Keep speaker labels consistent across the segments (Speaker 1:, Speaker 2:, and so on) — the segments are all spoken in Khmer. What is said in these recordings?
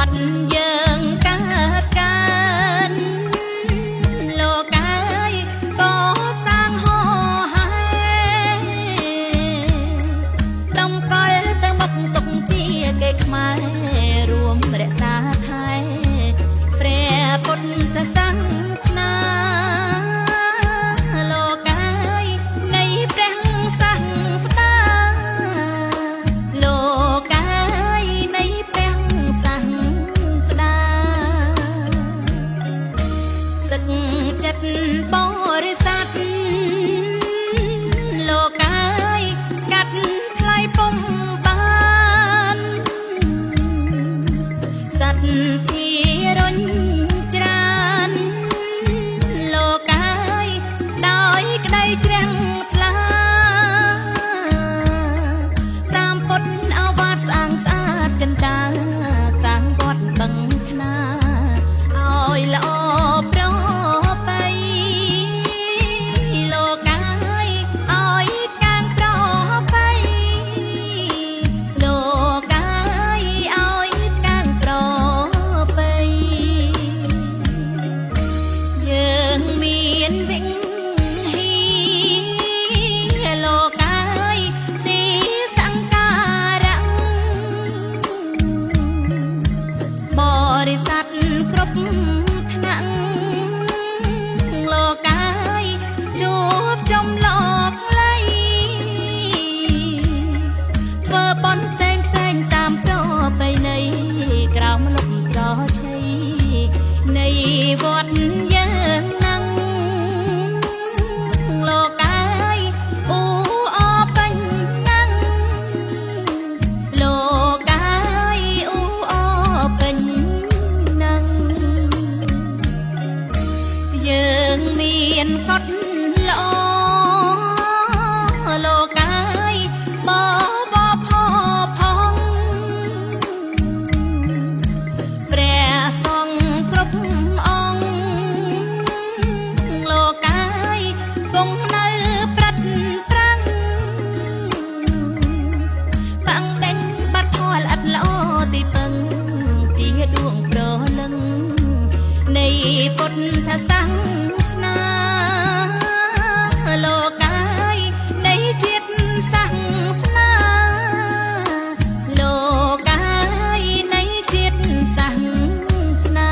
Speaker 1: ត់យើងកើតការលោកកាយក៏សាងហោហើយតំកល់ទៅមុខទុកជាគេខ្មែររួមរក្សាថែព្រះពុទ្ធសាសនាលោកកាយនៃព្រះសាសនាលោកកាយនៃព្រះសាសនាទឹកចិត្តបរិស័ទលោកកាយកាត់ថ្លៃពុំបានសត្វធារុញច្រានលោកកាយដោយក្តីជ្រះថ្លាតាមពុទ្ធអវាទស្អាងស្អាតចិន្តាសាងវត្តបឹងខ្នាឲ្យល្អប្រពៃលោកកាយឲ្យកាងប្រពៃលោកកាយឲ្យកាងប្រពៃយើងមានវិង្ហ៊ីលោកកាយទីសង្ការៈបរិស័ទគ្រប់ថ្នាក់លោកកាយជួបចំលោកលៃធ្វើបុណ្យផ្សេងតាមប្រពៃណីក្រោមលំត្រឆៃនៃវត្តយើងនឹងលោកកាយអ៊ូអពេញណាំងលោកកាយអ៊ូអពេញណាំងយើងមានកត់ល្អលោកកាយបបផងព្រះសង្ឃគ្រប់អង្គលោកកាយគង់នៅប្រត់ប្រាំងបាំងដេញបាត់ធម៌ល្អិតល្អទីពឹងជាដួងប្រលឹងនៃពុទ្ធសាសនាលោកកាយនៃជាតិសាសនាលោកកាយនៃជាតិសាសនា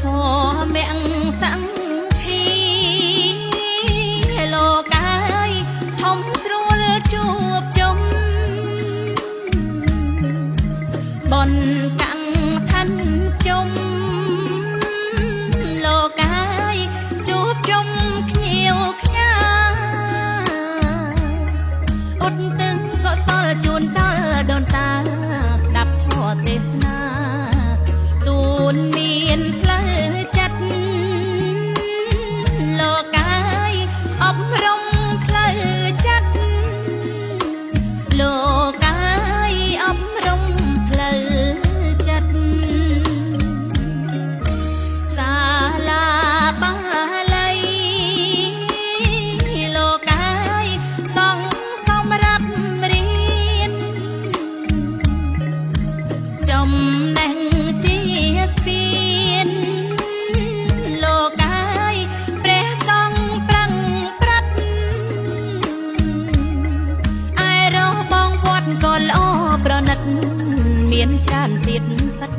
Speaker 1: ធម្មៈសង្ឃីលោកកាយធំស្រួលជួបជុំបនកាំងឋានជុំលោកកាយជួបជុំភ្ញៀវខ្ញាអត់ទឹកកុសលជូនដល់ដូនតាស្ដាប់ធម៌ទេសនាទូនមានផ្លូវចិត្តលោកកាយអប់រំផ្លូវចិត្តលោកកាយអប់រំផ្លូវចិត្តសាលាបាលីលោកកាយសង់សម្រាប់រៀនចំណេះជាស្ពានលោកកាយព្រះសង្ឃប្រឹងប្រត់ឯរស់បងវត្តក៏ល្អប្រណិតមានច្រើនទៀតពិត